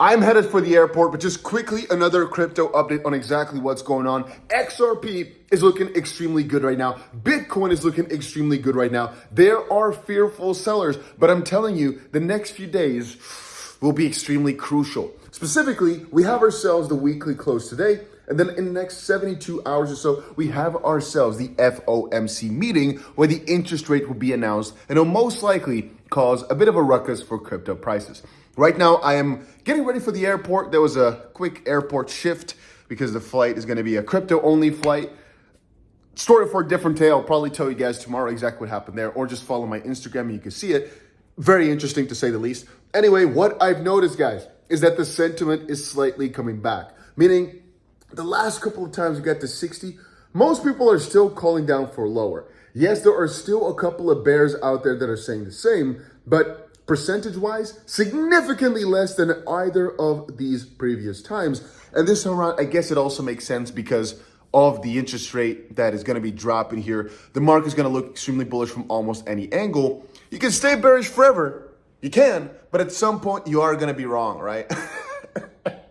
I'm headed for the airport, but just quickly, another crypto update on exactly what's going on. XRP is looking extremely good right now. Bitcoin is looking extremely good right now. There are fearful sellers, but I'm telling you, the next few days will be extremely crucial. Specifically, we have ourselves the weekly close today, and then in the next 72 hours or so, we have ourselves the FOMC meeting where the interest rate will be announced, and it'll most likely cause a bit of a ruckus for crypto prices. Right now, I am getting ready for the airport. There was a quick airport shift because the flight is going to be a crypto-only flight. Story for a different day. I'll probably tell you guys tomorrow exactly what happened there, or just follow my Instagram and you can see it. Very interesting to say the least. Anyway, what I've noticed, guys, is that the sentiment is slightly coming back. Meaning, the last couple of times we got to 60, most people are still calling down for lower. Yes, there are still a couple of bears out there that are saying the same, but percentage-wise, significantly less than either of these previous times. And this time around, I guess it also makes sense because of the interest rate that is going to be dropping here. The market is going to look extremely bullish from almost any angle. You can stay bearish forever. You can, but at some point you are going to be wrong, right?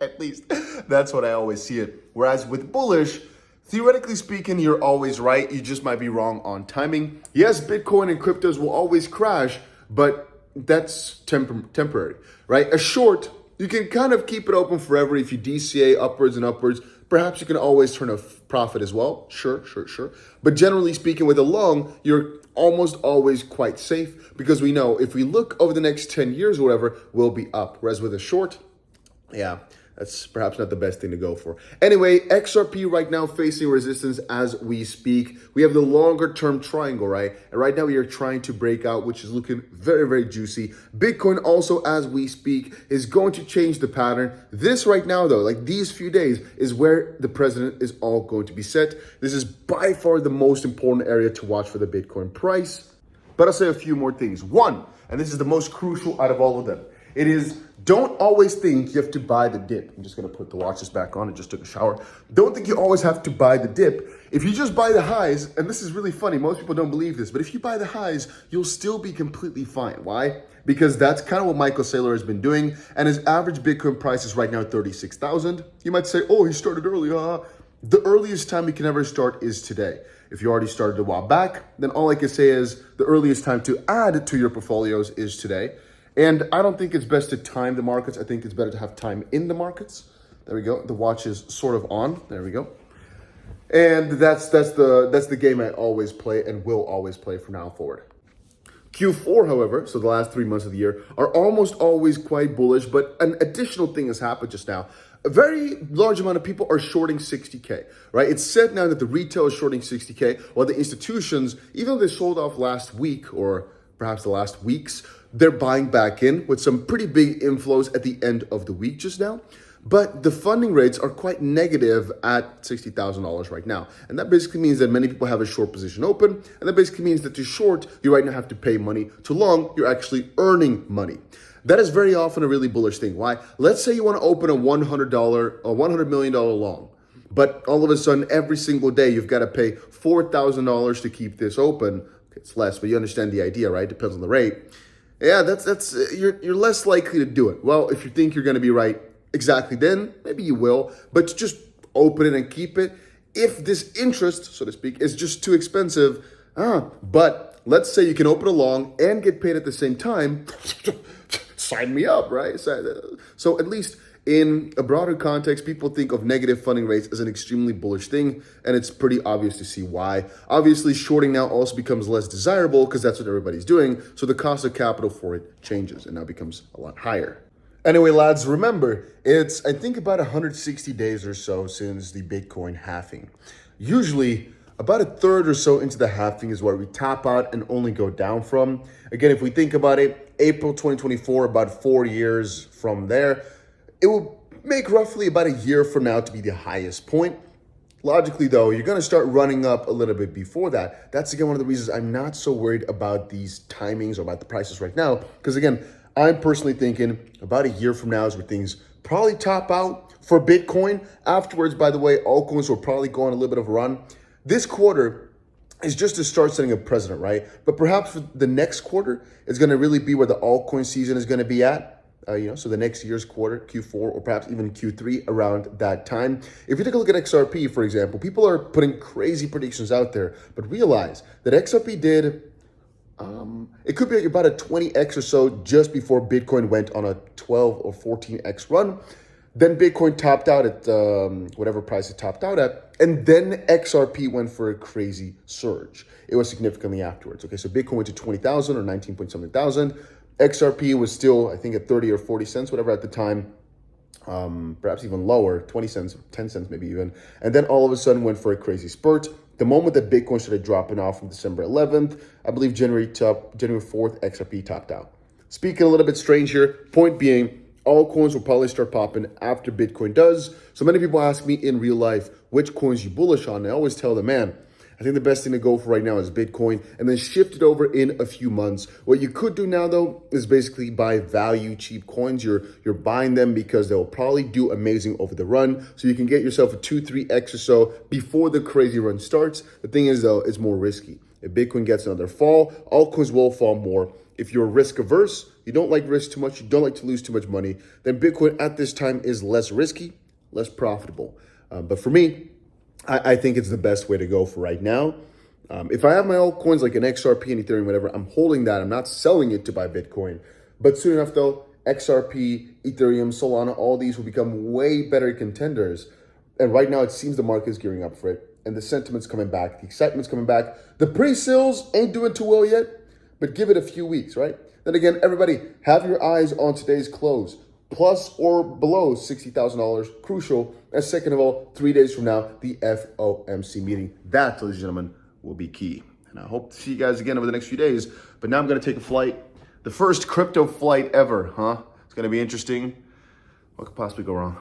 At least that's what I always see it. Whereas with bullish, theoretically speaking, you're always right. You just might be wrong on timing. Yes, Bitcoin and cryptos will always crash, but that's temporary, right? A short, you can kind of keep it open forever if you DCA upwards and upwards. Perhaps you can always turn a profit as well. Sure. But generally speaking, with a long, you're almost always quite safe because we know if we look over the next 10 years or whatever, we'll be up. Whereas with a short, yeah, that's perhaps not the best thing to go for. Anyway, XRP right now facing resistance as we speak. We have the longer term triangle, right? And right now we are trying to break out, which is looking very, very juicy. Bitcoin also, as we speak, is going to change the pattern. This right now, though, like these few days, is where the president is all going to be set. This is by far the most important area to watch for the Bitcoin price. But I'll say a few more things. One, and this is the most crucial out of all of them, it is, don't always think you have to buy the dip. I'm just going to put the watches back on. I just took a shower. Don't think you always have to buy the dip. If you just buy the highs, and this is really funny, most people don't believe this, but if you buy the highs, you'll still be completely fine. Why? Because that's kind of what Michael Saylor has been doing, and his average Bitcoin price is right now 36,000. You might say, oh, he started early. The earliest time you can ever start is today. If you already started a while back, then all I can say is the earliest time to add to your portfolios is today. And I don't think it's best to time the markets. I think it's better to have time in the markets. There we go. The watch is sort of on. There we go. And that's the game I always play and will always play from now forward. Q4, however, so the last 3 months of the year, are almost always quite bullish, but an additional thing has happened just now. A very large amount of people are shorting 60K, right? It's said now that the retail is shorting 60K, while the institutions, even though they sold off last week or perhaps the last weeks, they're buying back in with some pretty big inflows at the end of the week just now. But the funding rates are quite negative at $60,000 right now. And that basically means that many people have a short position open. And that basically means that to short, you right now have to pay money. To long, you're actually earning money. That is very often a really bullish thing. Why? Let's say you want to open a $100 million long. But all of a sudden, every single day, you've got to pay $4,000 to keep this open. It's less, but you understand the idea, right? Depends on the rate. Yeah, you're less likely to do it. Well, if you think you're going to be right exactly then, maybe you will, but to just open it and keep it. If this interest, so to speak, is just too expensive, but let's say you can open a long and get paid at the same time, sign me up, right? So at least in a broader context, people think of negative funding rates as an extremely bullish thing, and it's pretty obvious to see why. Obviously, shorting now also becomes less desirable because that's what everybody's doing, so the cost of capital for it changes and now becomes a lot higher. Anyway, lads, remember, it's, I think, about 160 days or so since the Bitcoin halving. Usually, about a third or so into the halving is where we top out and only go down from. Again, if we think about it, April 2024, about 4 years from there, it will make roughly about a year from now to be the highest point. Logically, though, you're going to start running up a little bit before that. That's, again, one of the reasons I'm not so worried about these timings or about the prices right now. Because, again, I'm personally thinking about a year from now is where things probably top out for Bitcoin. Afterwards, by the way, altcoins will probably go on a little bit of a run. This quarter is just to start setting a precedent, right? But perhaps for the next quarter, it's going to really be where the altcoin season is going to be at. so the next year's quarter, Q4, or perhaps even Q3 around that time. If you take a look at XRP, for example, people are putting crazy predictions out there, but realize that XRP did, it could be about a 20x or so just before Bitcoin went on a 12 or 14x run. Then Bitcoin topped out at whatever price it topped out at. And then XRP went for a crazy surge. It was significantly afterwards. Okay, so Bitcoin went to 20,000 or 19 point something thousand. XRP was still, I think, at 30 or 40 cents, whatever at the time. Perhaps even lower, 20 cents, 10 cents maybe even. And then all of a sudden went for a crazy spurt. The moment that Bitcoin started dropping off from December 11th, I believe January 4th, XRP topped out. Speaking a little bit strange here, point being, altcoins will probably start popping after Bitcoin does. So many people ask me in real life, which coins you bullish on? And I always tell them, man, I think the best thing to go for right now is Bitcoin and then shift it over in a few months. What you could do now, though, is basically buy value cheap coins. You're buying them because they'll probably do amazing over the run. So you can get yourself a 2-3x or so before the crazy run starts. The thing is, though, it's more risky. If Bitcoin gets another fall, altcoins will fall more. If you're risk averse, you don't like risk too much, you don't like to lose too much money, then Bitcoin at this time is less risky, less profitable. But for me, I think it's the best way to go for right now. If I have my altcoins like an XRP and Ethereum, whatever, I'm holding that. I'm not selling it to buy Bitcoin. But soon enough, though, XRP, Ethereum, Solana, all these will become way better contenders. And right now, it seems the market is gearing up for it. And the sentiment's coming back. The excitement's coming back. The pre-sales ain't doing too well yet, but give it a few weeks, right? Then again, everybody, have your eyes on today's close. Plus or below $60,000, crucial. And second of all, 3 days from now, the FOMC meeting. That, ladies and gentlemen, will be key. And I hope to see you guys again over the next few days. But now I'm going to take a flight. The first crypto flight ever, huh? It's going to be interesting. What could possibly go wrong?